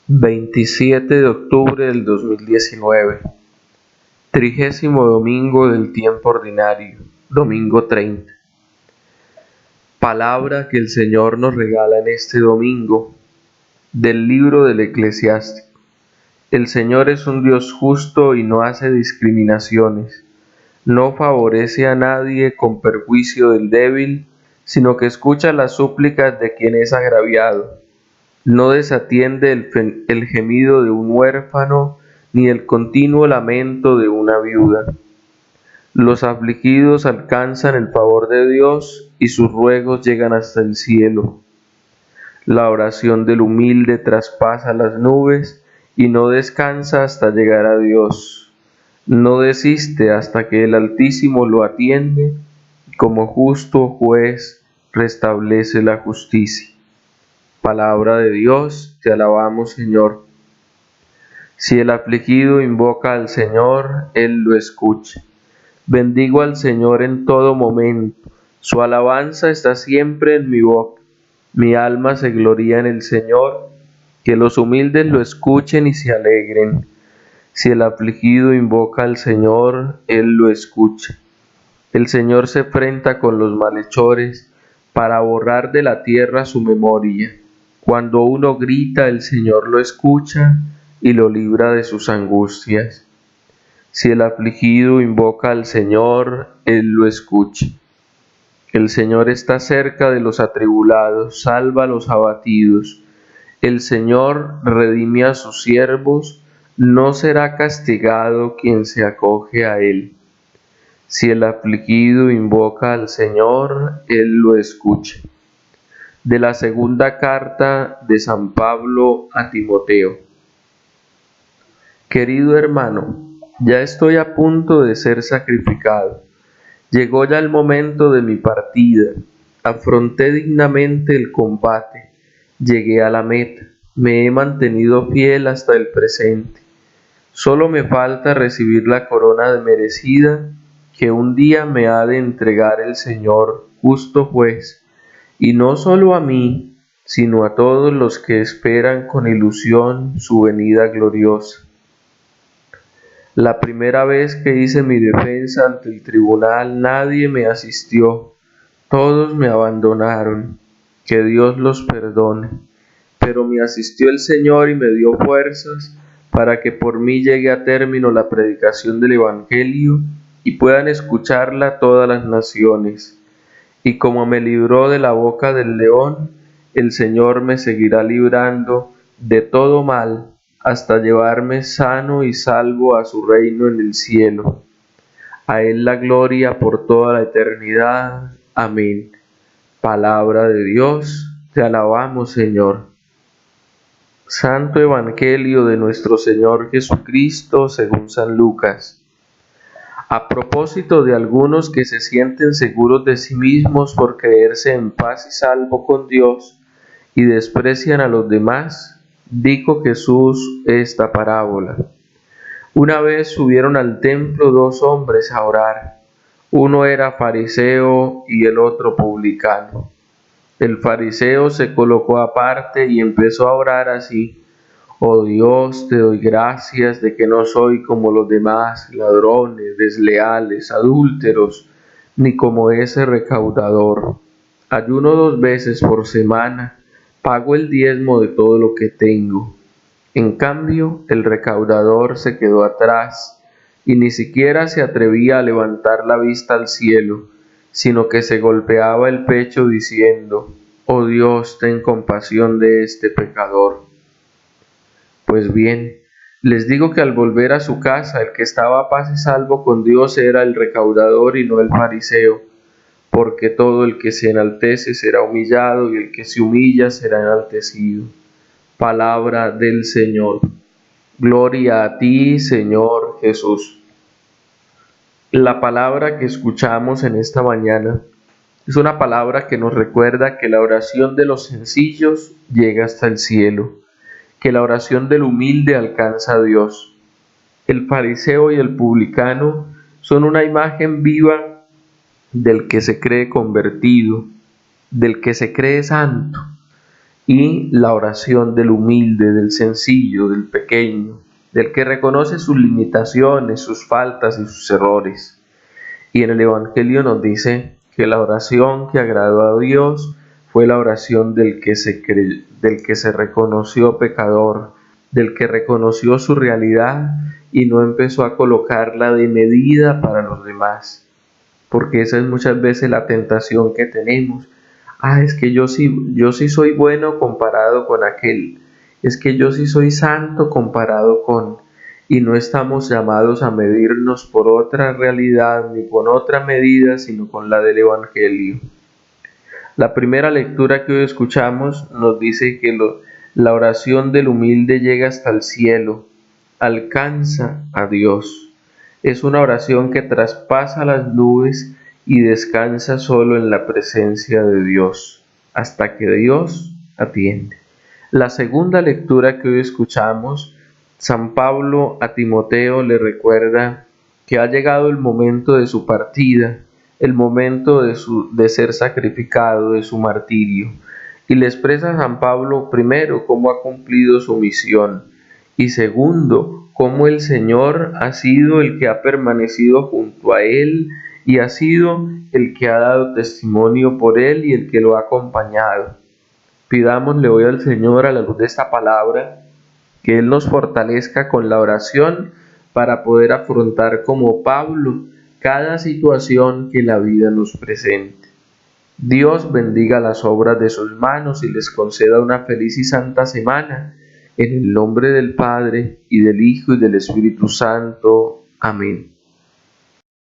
27 de octubre del 2019, 30º domingo del tiempo ordinario, domingo 30. Palabra que el Señor nos regala en este domingo, del libro del Eclesiástico. El Señor es un Dios justo y no hace discriminaciones. No favorece a nadie con perjuicio del débil, sino que escucha las súplicas de quien es agraviado. No desatiende el gemido de un huérfano, ni el continuo lamento de una viuda. Los afligidos alcanzan el favor de Dios y sus ruegos llegan hasta el cielo. La oración del humilde traspasa las nubes y no descansa hasta llegar a Dios. No desiste hasta que el Altísimo lo atiende, como justo juez restablece la justicia. Palabra de Dios, te alabamos, Señor. Si el afligido invoca al Señor, Él lo escucha. Bendigo al Señor en todo momento, su alabanza está siempre en mi boca. Mi alma se gloría en el Señor, que los humildes lo escuchen y se alegren. Si el afligido invoca al Señor, Él lo escucha. El Señor se enfrenta con los malhechores para borrar de la tierra su memoria. Cuando uno grita, el Señor lo escucha y lo libra de sus angustias. Si el afligido invoca al Señor, Él lo escucha. El Señor está cerca de los atribulados, salva a los abatidos. El Señor redime a sus siervos, no será castigado quien se acoge a Él. Si el afligido invoca al Señor, Él lo escucha. De la segunda carta de San Pablo a Timoteo. Querido hermano, ya estoy a punto de ser sacrificado. Llegó ya el momento de mi partida. Afronté dignamente el combate. Llegué a la meta. Me he mantenido fiel hasta el presente. Solo me falta recibir la corona de merecida que un día me ha de entregar el Señor, justo juez, y no solo a mí, sino a todos los que esperan con ilusión su venida gloriosa. La primera vez que hice mi defensa ante el tribunal, nadie me asistió, todos me abandonaron, que Dios los perdone. Pero me asistió el Señor y me dio fuerzas para que por mí llegue a término la predicación del Evangelio y puedan escucharla todas las naciones. Y como me libró de la boca del león, el Señor me seguirá librando de todo mal, hasta llevarme sano y salvo a su reino en el cielo. A Él la gloria por toda la eternidad. Amén. Palabra de Dios, te alabamos, Señor. Santo Evangelio de nuestro Señor Jesucristo según San Lucas. A propósito de algunos que se sienten seguros de sí mismos por creerse en paz y salvo con Dios y desprecian a los demás, dijo Jesús esta parábola. Una vez subieron al templo dos hombres a orar. Uno era fariseo y el otro publicano. El fariseo se colocó aparte y empezó a orar así: Oh Dios, te doy gracias de que no soy como los demás, ladrones, desleales, adúlteros, ni como ese recaudador. Ayuno 2 veces por semana, pago el diezmo de todo lo que tengo. En cambio, el recaudador se quedó atrás y ni siquiera se atrevía a levantar la vista al cielo, sino que se golpeaba el pecho diciendo: Oh Dios, ten compasión de este pecador. Pues bien, les digo que al volver a su casa, el que estaba a paz y salvo con Dios era el recaudador y no el fariseo, porque todo el que se enaltece será humillado y el que se humilla será enaltecido. Palabra del Señor. Gloria a ti, Señor Jesús. La palabra que escuchamos en esta mañana es una palabra que nos recuerda que la oración de los sencillos llega hasta el cielo, que la oración del humilde alcanza a Dios. El fariseo y el publicano son una imagen viva del que se cree convertido, del que se cree santo. y la oración del humilde, del sencillo, del pequeño, del que reconoce sus limitaciones, sus faltas y sus errores. Y en el Evangelio nos dice que la oración que agradó a Dios fue la oración del que se reconoció pecador, del que reconoció su realidad y no empezó a colocarla de medida para los demás. Porque esa es muchas veces la tentación que tenemos. Es que yo sí soy bueno comparado con aquel. Es que yo sí soy santo comparado con. Y no estamos llamados a medirnos por otra realidad ni con otra medida, sino con la del Evangelio. La primera lectura que hoy escuchamos nos dice que la oración del humilde llega hasta el cielo, alcanza a Dios. Es una oración que traspasa las nubes y descansa solo en la presencia de Dios, hasta que Dios atiende. La segunda lectura que hoy escuchamos, San Pablo a Timoteo le recuerda que ha llegado el momento de su partida, el momento de ser sacrificado, de su martirio. Y le expresa a San Pablo, primero, cómo ha cumplido su misión, y segundo, cómo el Señor ha sido el que ha permanecido junto a él y ha sido el que ha dado testimonio por él y el que lo ha acompañado. Pidámosle hoy al Señor, a la luz de esta palabra, que Él nos fortalezca con la oración para poder afrontar como Pablo cada situación que la vida nos presente. Dios bendiga las obras de sus manos y les conceda una feliz y santa semana. En el nombre del Padre, y del Hijo, y del Espíritu Santo. Amén.